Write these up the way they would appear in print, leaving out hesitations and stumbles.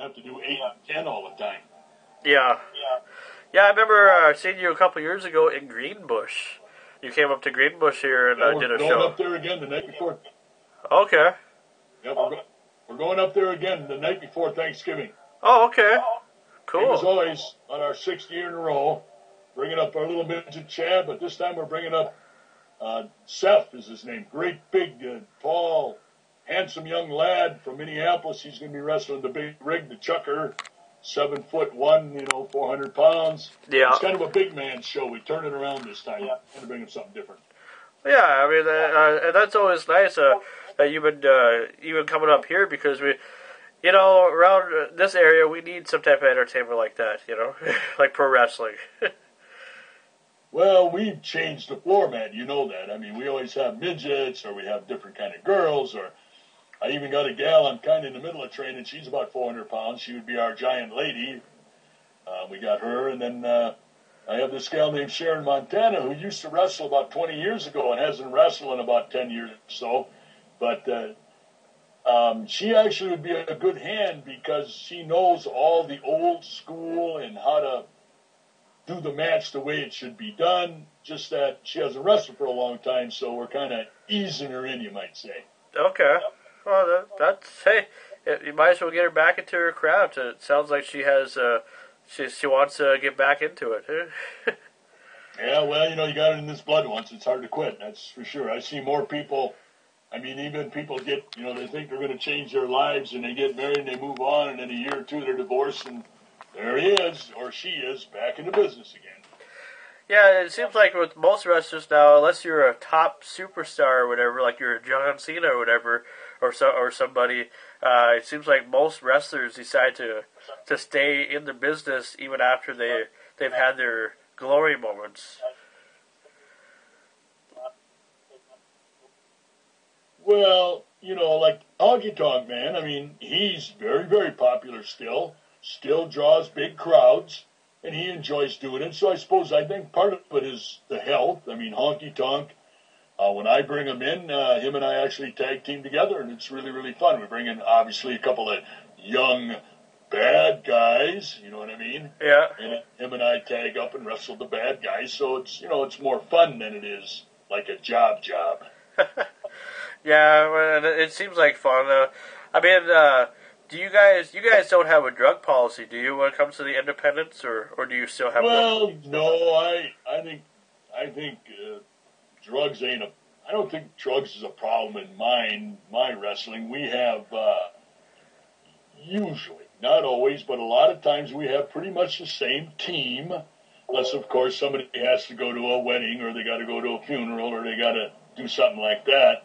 have to do 8 and 10 all the time. Yeah. Yeah, I remember seeing you a couple years ago in Greenbush. You came up to Greenbush here and did a show. We're going up there again the night before. Okay. Yeah, we're going up there again the night before Thanksgiving. Oh, okay. Cool. As always, on our 6th year in a row, bringing up our little midget Chad, but this time we're bringing up Seth is his name. Great, big, tall, handsome young lad from Minneapolis. He's going to be wrestling the big rig, the chucker, 7'1", 400 pounds. Yeah. It's kind of a big man show. We turn it around this time. We're going to bring him something different. Yeah, I mean, and that's always nice that you've been coming up here because we, around this area we need some type of entertainment like that, like pro wrestling. Well, we've changed the format, you know that. I mean, we always have midgets, or we have different kind of girls, or I even got a gal I'm kind of in the middle of training. She's about 400 pounds. She would be our giant lady. We got her, and then I have this gal named Sharon Montana who used to wrestle about 20 years ago and hasn't wrestled in about 10 years or so. But she actually would be a good hand because she knows all the old school and how to do the match the way it should be done, just that she hasn't wrestled for a long time, so we're kind of easing her in, you might say. Okay. Well, hey, you might as well get her back into her craft. It sounds like she has, she wants to get back into it. Yeah, well, you got it in this blood once. It's hard to quit, that's for sure. I see more people, even people get, they think they're going to change their lives, and they get married and they move on, and in a year or two they're divorced, and there he is, or she is, back into business again. Yeah, it seems like with most wrestlers now, unless you're a top superstar or whatever, like you're a John Cena or whatever, or somebody, it seems like most wrestlers decide to stay in the business even after they've had their glory moments. Well, like Honky Tonk Man, he's very, very popular still draws big crowds, and he enjoys doing it. So I think part of it is the health. Honky Tonk, when I bring him in, him and I actually tag team together, and it's really, really fun. We bring in, obviously, a couple of young, bad guys, you know what I mean? Yeah. And him and I tag up and wrestle the bad guys, so it's more fun than it is like a job. Yeah, well, it seems like fun. Do you guys don't have a drug policy, do you, when it comes to the independents, or do you still have one? Well, no, I think drugs I don't think drugs is a problem in my wrestling. We have, usually, not always, but a lot of times we have pretty much the same team, unless, of course, somebody has to go to a wedding, or they got to go to a funeral, or they got to do something like that.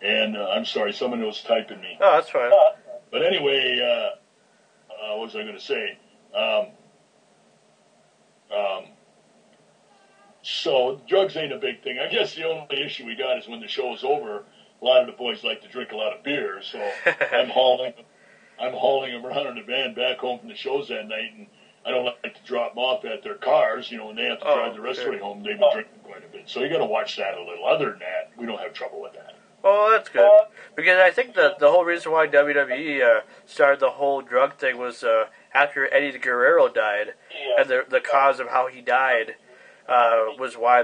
And I'm sorry, someone was typing me. Oh, that's fine. But anyway, what was I going to say? So drugs ain't a big thing. I guess the only issue we got is when the show is over, a lot of the boys like to drink a lot of beer, so I'm hauling them around in the van back home from the shows that night, and I don't like to drop them off at their cars. When they have to drive the rest of the way home, they've been drinking quite a bit. So you got to watch that a little. Other than that, we don't have trouble with that. Oh, that's good. Because I think that the whole reason why WWE started the whole drug thing was after Eddie Guerrero died, and the cause of how he died was why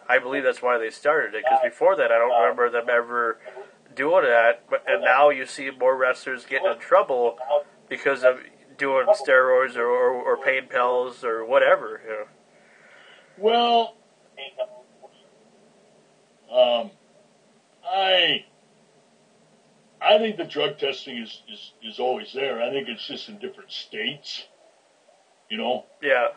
I believe that's why they started it. Because before that, I don't remember them ever doing that. And now you see more wrestlers getting in trouble because of doing steroids or pain pills or whatever. Well, I think the drug testing is always there. I think it's just in different states, Yeah.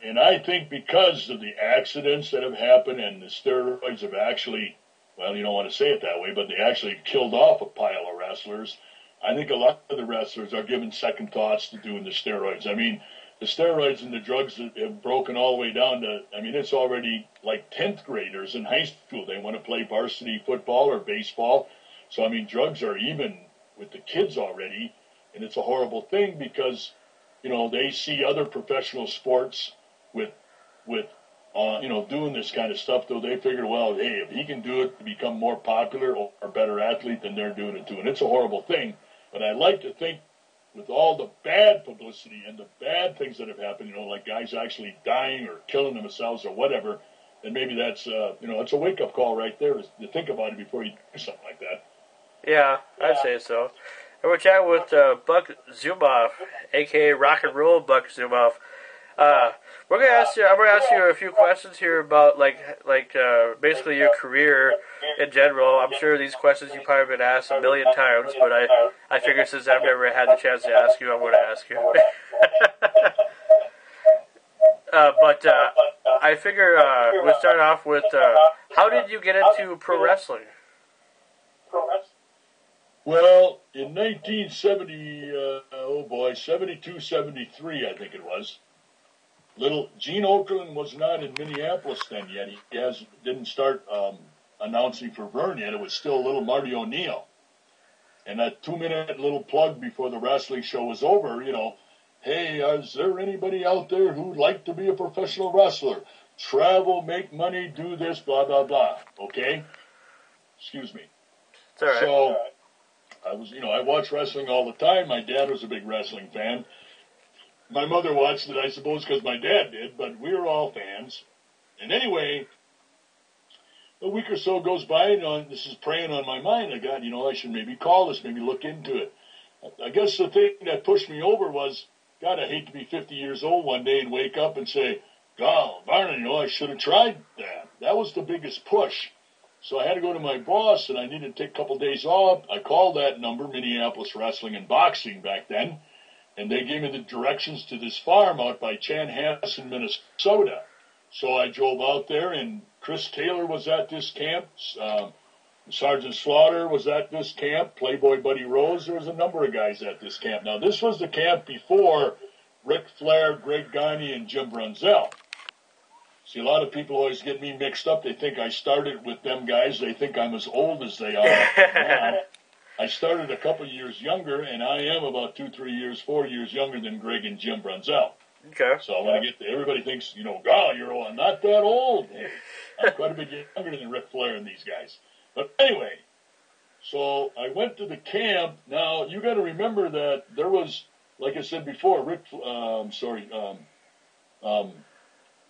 And I think because of the accidents that have happened and the steroids have actually, well, you don't want to say it that way, but they actually killed off a pile of wrestlers. I think a lot of the wrestlers are giving second thoughts to doing the steroids. The steroids and the drugs have broken all the way down to, it's already like 10th graders in high school. They want to play varsity football or baseball. So, drugs are even with the kids already. And it's a horrible thing because, they see other professional sports with doing this kind of stuff, though they figure, well, hey, if he can do it to become more popular or a better athlete, then they're doing it too. And it's a horrible thing. But I like to think with all the bad publicity and the bad things that have happened, like guys actually dying or killing themselves or whatever, then maybe that's, it's a wake-up call right there to think about it before you do something like that. Yeah, I'd say so. And we're chatting with Buck ZUMHOFE, a.k.a. Rock and Roll Buck ZUMHOFE. I'm gonna ask you a few questions here about basically your career in general. I'm sure these questions you've probably been asked a million times, but I figure since I've never had the chance to ask you, I'm going to ask you. But I figure we'll start off with how did you get into pro wrestling? Well, in 1970, 72, 73, I think it was. Little Gene Okerlund was not in Minneapolis then yet. He didn't start announcing for Vern yet. It was still little Marty O'Neill. And that 2-minute little plug before the wrestling show was over, hey, is there anybody out there who'd like to be a professional wrestler? Travel, make money, do this, blah, blah, blah. Okay? Excuse me. It's all right. So I watched wrestling all the time. My dad was a big wrestling fan. My mother watched it, I suppose, because my dad did, but we were all fans. And anyway, a week or so goes by, and this is preying on my mind. I got, I should maybe call this, maybe look into it. I guess the thing that pushed me over was, God, I hate to be 50 years old one day and wake up and say, God, darn, I should have tried that. That was the biggest push. So I had to go to my boss, and I needed to take a couple days off. I called that number, Minneapolis Wrestling and Boxing back then. And they gave me the directions to this farm out by Chanhassen, Minnesota. So I drove out there, and Chris Taylor was at this camp. Sergeant Slaughter was at this camp. Playboy Buddy Rose. There was a number of guys at this camp. Now, this was the camp before Ric Flair, Greg Gagne, and Jim Brunzell. See, a lot of people always get me mixed up. They think I started with them guys. They think I'm as old as they are. I started a couple years younger, and I am about 4 years younger than Greg and Jim Brunzell. Okay. So when I get there, everybody thinks, God, you're not that old. I'm quite a bit younger than Ric Flair and these guys. But anyway, so I went to the camp. Now, you got to remember that there was, like I said before,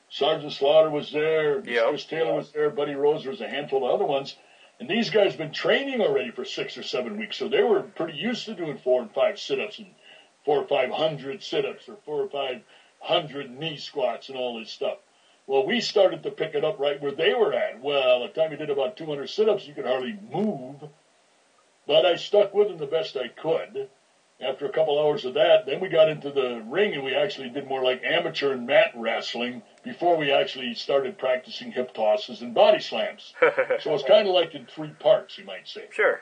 Sergeant Slaughter was there, Chris Taylor was there, Buddy Rose, there was a handful of other ones. And these guys been training already for 6 or 7 weeks, so they were pretty used to doing 4 and 5 sit-ups and 4 or 500 sit-ups or 4 or 500 knee squats and all this stuff. Well, we started to pick it up right where they were at. Well, the time we did about 200 sit-ups, you could hardly move. But I stuck with them the best I could. After a couple hours of that, then we got into the ring, and we actually did more like amateur and mat wrestling before we actually started practicing hip tosses and body slams. So it's kind of like in 3 parts, you might say. Sure.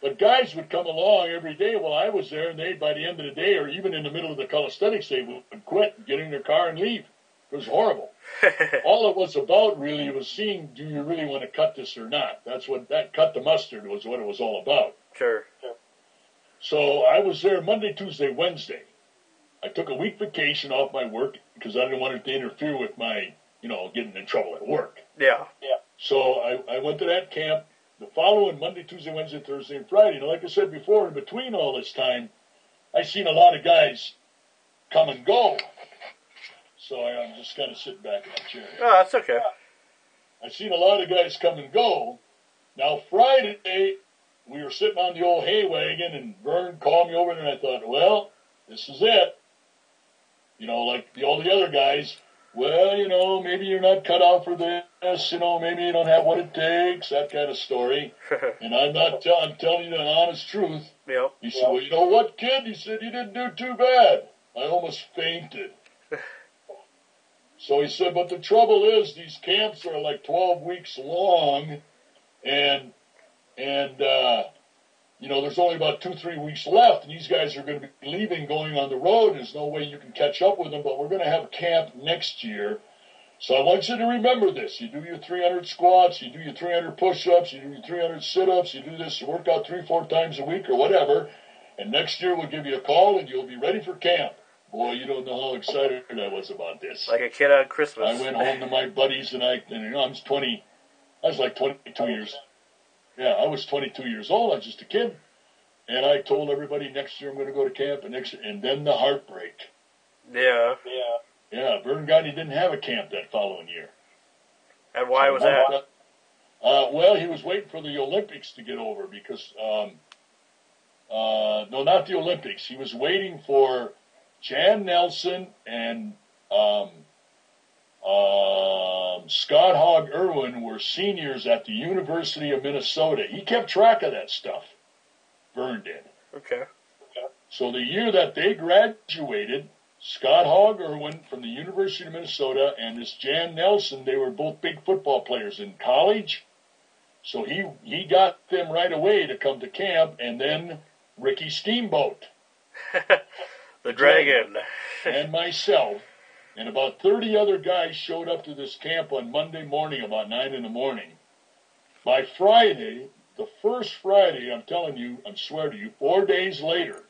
But guys would come along every day while I was there, and they, by the end of the day, or even in the middle of the calisthenics, they would quit, get in their car, and leave. It was horrible. All it was about, really, was seeing, do you really want to cut this or not? That cut the mustard was what it was all about. Sure. So I was there Monday, Tuesday, Wednesday. I took a week vacation off my work because I didn't want it to interfere with my, getting in trouble at work. Yeah. So I went to that camp the following Monday, Tuesday, Wednesday, Thursday, and Friday. And like I said before, in between all this time, I seen a lot of guys come and go. So I'm just kind of sitting back in my chair. Oh, that's okay. I seen a lot of guys come and go. Now, Friday, we were sitting on the old hay wagon, and Vern called me over, and I thought, well, this is it. Like all the other guys, well, maybe you're not cut out for this, maybe you don't have what it takes, that kind of story. And I'm telling you the honest truth. Yep. He said, well, you know what, kid? He said, you didn't do too bad. I almost fainted. So he said, but the trouble is, these camps are like 12 weeks long, and there's only about 2-3 weeks left, and these guys are going to be leaving, going on the road. There's no way you can catch up with them, but we're going to have a camp next year. So I want you to remember this. You do your 300 squats, you do your 300 push-ups, you do your 300 sit-ups, you do this workout 3-4 times a week or whatever, and next year we'll give you a call, and you'll be ready for camp. Boy, you don't know how excited I was about this. Like a kid on Christmas. I went home to my buddies, and I was like 22 years. Yeah, I was 22 years old. I was just a kid. And I told everybody next year I'm going to go to camp, and then the heartbreak. Yeah. Yeah, Vern Gagne didn't have a camp that following year. And why was that? Well, he was waiting for the Olympics to get over because, no, not the Olympics. He was waiting for Jan Nelson and Scott Hogg Irwin were seniors at the University of Minnesota. He kept track of that stuff. Vern did. Okay. So the year that they graduated, Scott Hogg Irwin from the University of Minnesota and this Jan Nelson, they were both big football players in college. So he got them right away to come to camp, and then Ricky Steamboat. the Dragon. And myself, and about 30 other guys showed up to this camp on Monday morning about 9 in the morning. By Friday, the first Friday, I'm telling you, I swear to you, 4 days later,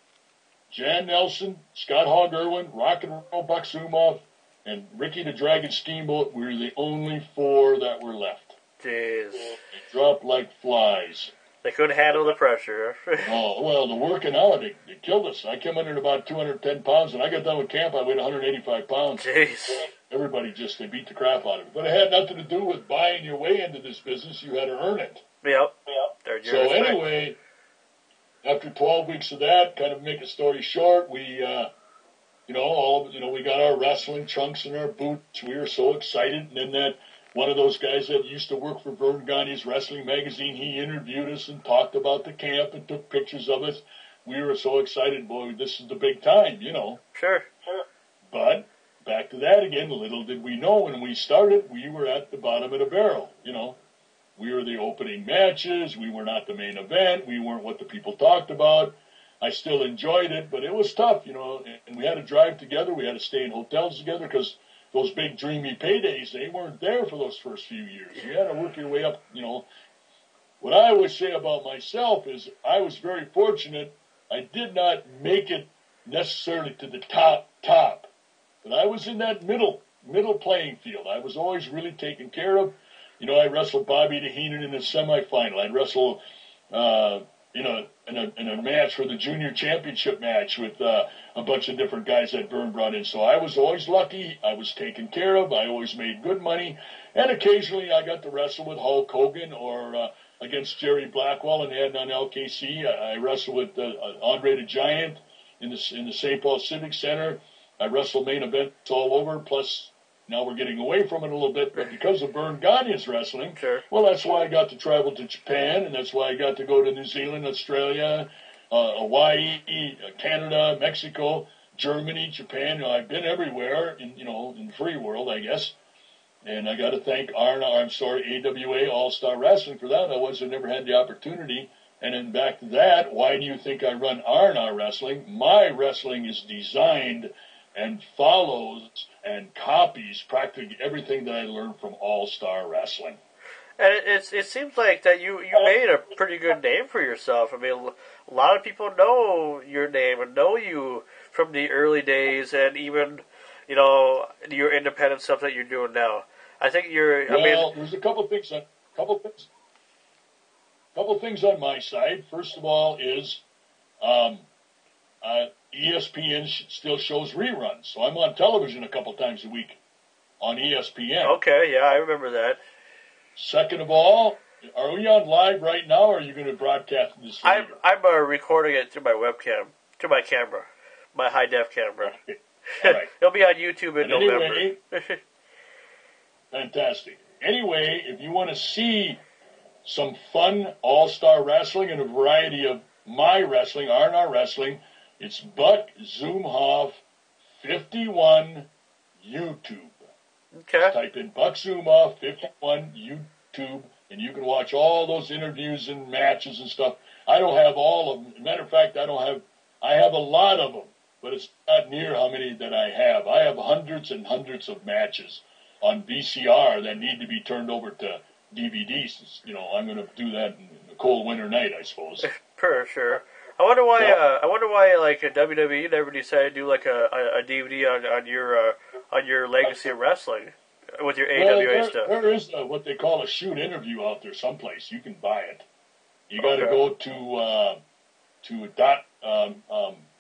Jan Nelson, Scott Hogg Irwin, Rock and Roll Buck ZUMHOFE, and Ricky the Dragon Steamboat were the only 4 that were left. Jeez. They dropped like flies. They couldn't handle the pressure. Oh, well, the working out, it killed us. I came in at about 210 pounds, and I got done with camp, I weighed 185 pounds. Jeez. Everybody they beat the crap out of it. But it had nothing to do with buying your way into this business. You had to earn it. Yep. So anyway, after 12 weeks of that, kind of make a story short, we, we got our wrestling trunks and our boots. We were so excited. And then that one of those guys that used to work for Vern Gagne's wrestling magazine, he interviewed us and talked about the camp and took pictures of us. We were so excited, boy, this is the big time, Sure. But back to that again, little did we know when we started, we were at the bottom of the barrel, We were the opening matches. We were not the main event. We weren't what the people talked about. I still enjoyed it, but it was tough, and we had to drive together. We had to stay in hotels together because those big dreamy paydays, they weren't there for those first few years. You had to work your way up, What I always say about myself is I was very fortunate. I did not make it necessarily to the top, but I was in that middle playing field. I was always really taken care of. I wrestled Bobby DeHeenan in the semifinal. I'd wrestle, in a match for the junior championship match with a bunch of different guys that Vern brought in. So I was always lucky. I was taken care of. I always made good money. And occasionally I got to wrestle with Hulk Hogan or against Jerry Blackwell and Ed on LKC. I wrestled with Andre the Giant in the St. Paul Civic Center. I wrestled main events all over, plus now we're getting away from it a little bit, but because of Vern Gagne's wrestling, sure. Well, that's why I got to travel to Japan, and that's why I got to go to New Zealand, Australia, Hawaii, Canada, Mexico, Germany, Japan. I've been everywhere in the free world, I guess. And I got to thank AWA All-Star Wrestling for that. I never had the opportunity. And then back to that, why do you think I run R&R Wrestling? My wrestling is designed and follows and copies practically everything that I learned from All-Star Wrestling. And it seems like that you made a pretty good name for yourself. I mean, a lot of people know your name and know you from the early days and even, your independent stuff that you're doing now. I think there's a couple things on my side. First of all is ESPN still shows reruns, so I'm on television a couple times a week on ESPN. Okay, yeah, I remember that. Second of all, are we on live right now, or are you going to broadcast this later? I'm recording it through my webcam, through my camera, my high-def camera. Okay. All right. It'll be on YouTube in November. Anyway, fantastic. Anyway, if you want to see some fun all-star wrestling and a variety of my wrestling, R&R Wrestling, it's Buck ZUMHOFE 51 YouTube. Okay. Just type in Buck ZUMHOFE 51 YouTube, and you can watch all those interviews and matches and stuff. I don't have all of them. As a matter of fact, I have a lot of them, but it's not near how many that I have. I have hundreds and hundreds of matches on VCR that need to be turned over to DVDs. I'm going to do that in a cold winter night, I suppose. For sure. I wonder why like a WWE never decided to do like a DVD on your legacy of wrestling with your AWA stuff. There is what they call a shoot interview out there someplace. You can buy it. You got to go to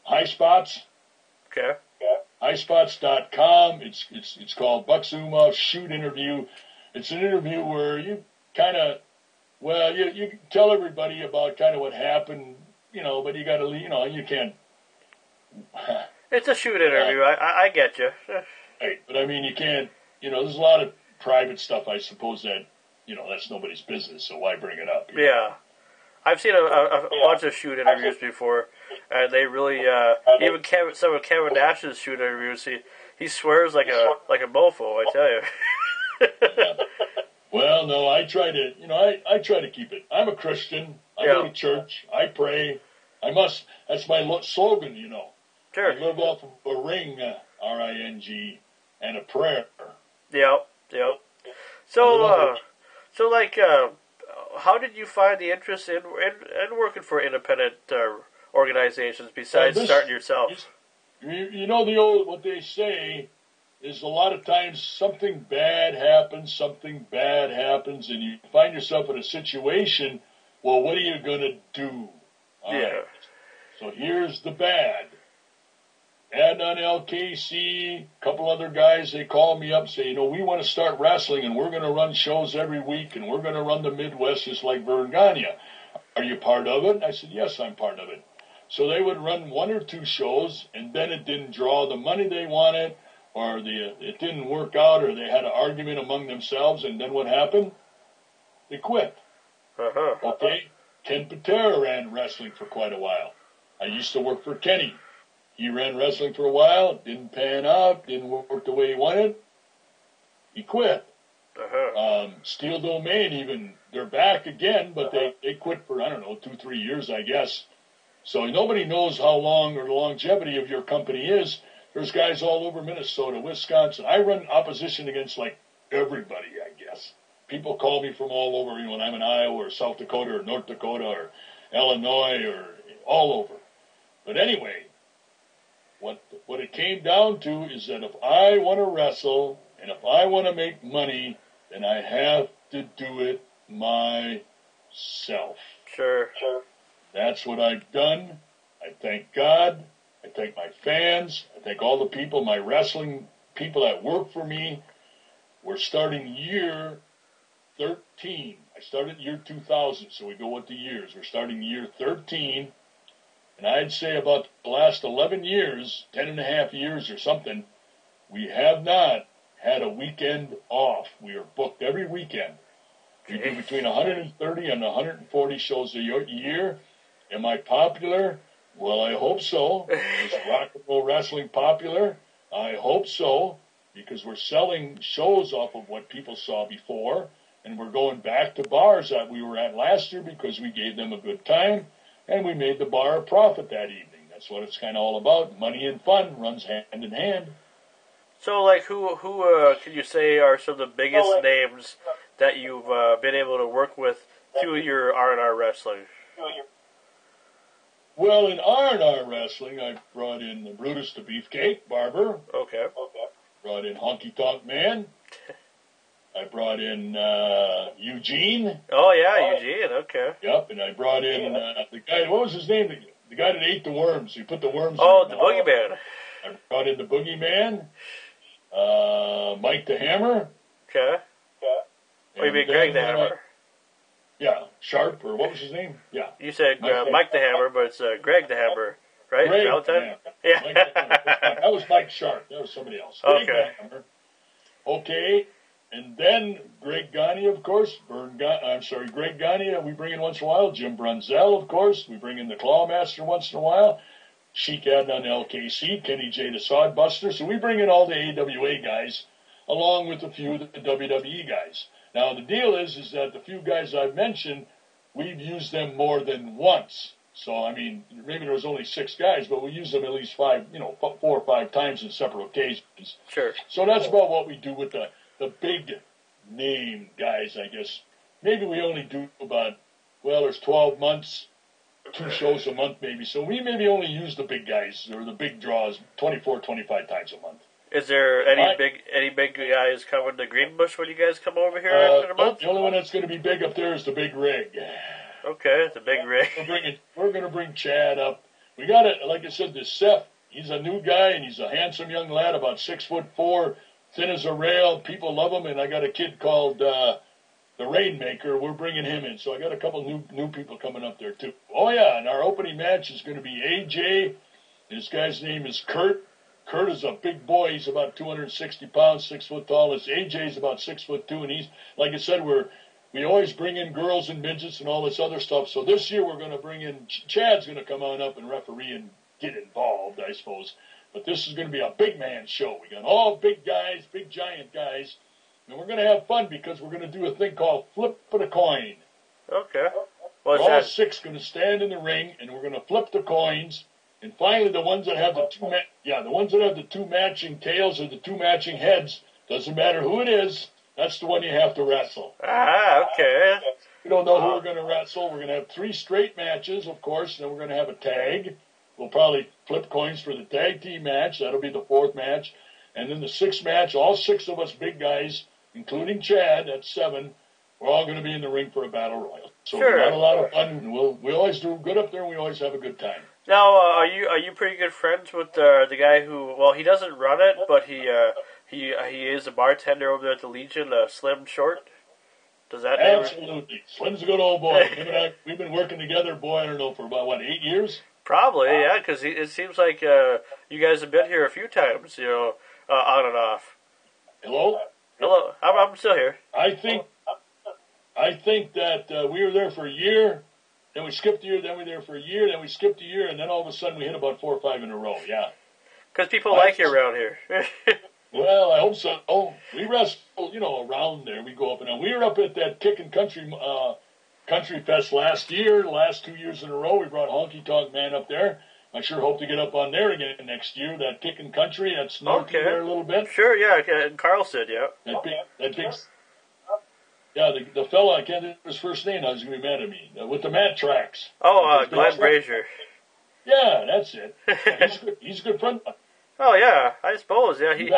High Spots. Okay. Highspots.com. It's called Buck ZUMHOFE Shoot Interview. It's an interview where you kind of, you tell everybody about kind of what happened, but you got to, you can't. It's a shoot interview. I get you. Right, but I mean, you can't, there's a lot of private stuff, I suppose, that, that's nobody's business, so why bring it up? Yeah. I've seen a bunch of shoot interviews before, and they really, even some of Kevin Nash's shoot interviews, he swears like a mofo, I tell you. Yeah. Well, no, I try to, I try to keep it. I'm a Christian. I go to church. I pray. That's my slogan, Sure. I live off of a ring, R-I-N-G, and a prayer. Yep. So, how did you find the interest in working for independent organizations besides starting yourself? The old, what they say is a lot of times something bad happens, and you find yourself in a situation, well, what are you going to do? All right. So here's the bad. And on LKC, a couple other guys, they call me up and say, we want to start wrestling, and we're going to run shows every week, and we're going to run the Midwest just like Verne Gagne. Are you part of it? I said, yes, I'm part of it. So they would run 1 or 2 shows, and then it didn't draw the money they wanted, or it didn't work out, or they had an argument among themselves, and then what happened? They quit. Okay? Ken Patera ran wrestling for quite a while. I used to work for Kenny. He ran wrestling for a while, didn't pan out, didn't work the way he wanted. He quit. Steel Domain even, they're back again, but they quit for, 2-3 years, I guess. So nobody knows how long or the longevity of your company is. There's guys all over Minnesota, Wisconsin. I run opposition against like everybody, I guess. People call me from all over, when I'm in Iowa or South Dakota or North Dakota or Illinois or all over. But anyway, what it came down to is that if I want to wrestle and if I want to make money, then I have to do it myself. Sure. That's what I've done. I thank God. I thank my fans. I thank all the people, my wrestling people that work for me. We're starting year 13. I started year 2000, so we go with the years. We're starting year 13. And I'd say about the last 11 years, 10 and a half years or something, we have not had a weekend off. We are booked every weekend. We do between 130 and 140 shows a year. Am I popular? Well, I hope so. Is rock and roll wrestling popular? I hope so, because we're selling shows off of what people saw before, and we're going back to bars that we were at last year because we gave them a good time. And we made the bar a profit that evening. That's what it's kind of all about. Money and fun runs hand in hand. So, who can you say are some of the biggest names that you've been able to work with through your R&R wrestling? Well, in R&R wrestling, I brought in Brutus the Beefcake, Barber. Okay. Brought in Honky Tonk Man. I brought in Eugene. Oh, yeah, Eugene, okay. Yep, and I brought in the guy, what was his name? The guy that ate the worms. He put the worms in the Boogeyman. I brought in the Boogeyman. Mike the Hammer. Okay. What do you mean, Greg the Hammer? Sharp, or what was his name? Yeah. You said Mike the Hammer, but it's Greg the Hammer, right? Greg the Hammer. Yeah. That was Mike Sharp. That was somebody else. Greg the Hammer. Okay. And then Greg Gagne, of course. Greg Gagne, we bring in once in a while. Jim Brunzell, of course. We bring in the Clawmaster once in a while. Sheik Adnan LKC, Kenny J. the Sodbuster. So we bring in all the AWA guys, along with a few of the WWE guys. Now, the deal is that the few guys I've mentioned, we've used them more than once. So, maybe there was only 6 guys, but we use them at least 4 or 5 times in separate occasions. Sure. So that's about what we do with the big name guys, I guess. Maybe we only do about, there's 12 months, 2 shows a month maybe. So we maybe only use the big guys, or the big draws, 24, 25 times a month. Is there any big guys coming to Greenbush when you guys come over here in a month? The only one that's going to be big up there is the Big Rig. Okay, the big rig. We're gonna bring Chad up. We got it. Like I said, this Seth. He's a new guy, and he's a handsome young lad, about 6'4", thin as a rail. People love him. And I got a kid called the Rainmaker. We're bringing him in. So I got a couple new people coming up there too. Oh yeah, and our opening match is going to be AJ. This guy's name is Kurt. Kurt is a big boy. He's about 260 pounds, 6 foot tall. This AJ's about 6'2", and he's, like I said, we always bring in girls and midgets and all this other stuff. So this year we're going to bring in, Chad's going to come on up and referee and get involved, I suppose. But this is going to be a big man show. We got all big guys, big giant guys, and we're going to have fun because we're going to do a thing called flip for the coin. Okay. We're all six going to stand in the ring, and we're going to flip the coins. And finally, the ones that have the two matching tails or the two matching heads, doesn't matter who it is, that's the one you have to wrestle. Ah, okay. We don't know who we're going to wrestle. We're going to have 3 straight matches, of course, and then we're going to have a tag. We'll probably flip coins for the tag team match. That'll be the 4th match. And then the 6th match, all 6 of us big guys, including Chad, that's 7, we're all going to be in the ring for a battle royal. So sure. We got a lot of fun. We always do good up there, and we always have a good time. Now, are you pretty good friends with the guy who? Well, he doesn't run it, but he is a bartender over there at the Legion. Slim Short. Does that name? Absolutely. Slim's a good old boy. Him and I, we've been working together, boy, I don't know, for about 8 years. Probably, yeah, because it seems like you guys have been here a few times, on and off. Hello. I'm still here. I think that we were there for a year. Then we skipped a year, then we were there for a year, then we skipped a year, and then all of a sudden we hit about 4 or 5 in a row, yeah. Because people like you around here. Well, I hope so. Oh, we wrestle, around there. We go up and down. We were up at that Kickin' Country Fest last year, the last 2 years in a row. We brought Honky Tonk Man up there. I sure hope to get up on there again next year, that Kickin' Country. That's north there a little bit. Sure, yeah, Carl said, yeah. That big... Yeah, the fella, I can't think of his first name, I was going to be mad at me, with the mat tracks. Oh, Glenn Brazier. Yeah, that's it. He's a good friend. Oh, yeah, I suppose, yeah. He's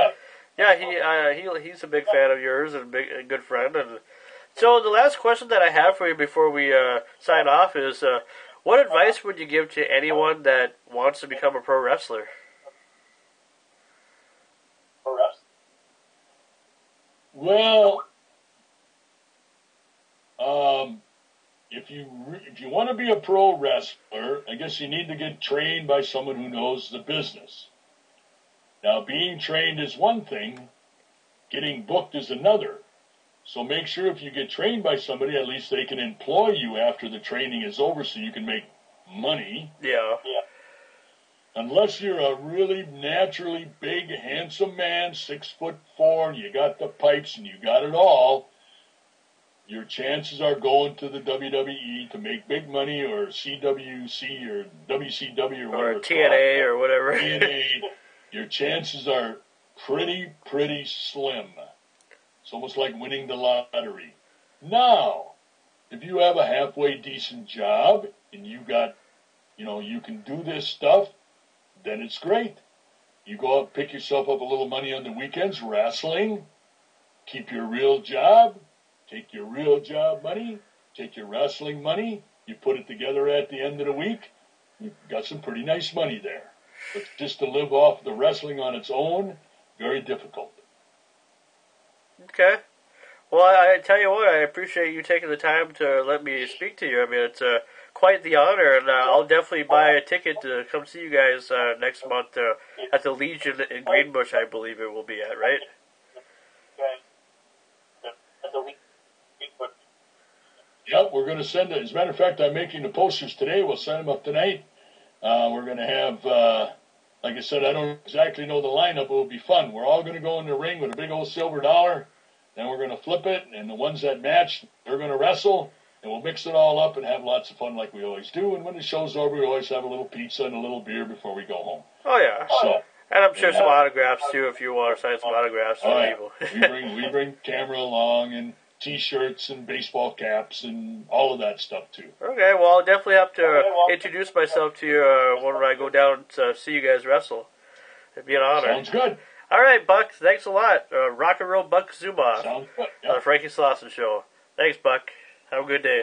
a big fan of yours and a good friend. And so the last question that I have for you before we sign off is, what advice would you give to anyone that wants to become a pro wrestler? Well... if you want to be a pro wrestler, I guess you need to get trained by someone who knows the business. Now, being trained is one thing, getting booked is another. So make sure if you get trained by somebody, at least they can employ you after the training is over so you can make money. Yeah. Unless you're a really naturally big, handsome man, 6'4", and you got the pipes and you got it all, your chances are going to the WWE to make big money, or CWC or WCW or whatever. Or TNA or whatever. TNA. Your chances are pretty slim. It's almost like winning the lottery. Now, if you have a halfway decent job and you got, you can do this stuff, then it's great. You go out, pick yourself up a little money on the weekends, wrestling, keep your real job. Take your real job money, take your wrestling money, you put it together at the end of the week, you've got some pretty nice money there. But just to live off the wrestling on its own, very difficult. Okay. Well, I tell you what, I appreciate you taking the time to let me speak to you. I mean, it's quite the honor, and I'll definitely buy a ticket to come see you guys next month at the Legion in Greenbush, I believe it will be at, right? Yep, we're going to send it. As a matter of fact, I'm making the posters today. We'll send them up tonight. We're going to have, like I said, I don't exactly know the lineup. It will be fun. We're all going to go in the ring with a big old silver dollar. Then we're going to flip it, and the ones that match, they're going to wrestle, and we'll mix it all up and have lots of fun like we always do. And when the show's over, we always have a little pizza and a little beer before we go home. Oh, yeah. So, and I'm sure some autographs, too, if you want to sign some autographs for people. we bring camera along, and T-shirts and baseball caps and all of that stuff, too. Okay, well, I'll definitely have to introduce myself to you when I go down to see you guys wrestle. It'd be an honor. Sounds good. All right, Buck, thanks a lot. Rock and roll Buck ZUMHOFE. Sounds good. On the Franky Slawson Show. Thanks, Buck. Have a good day.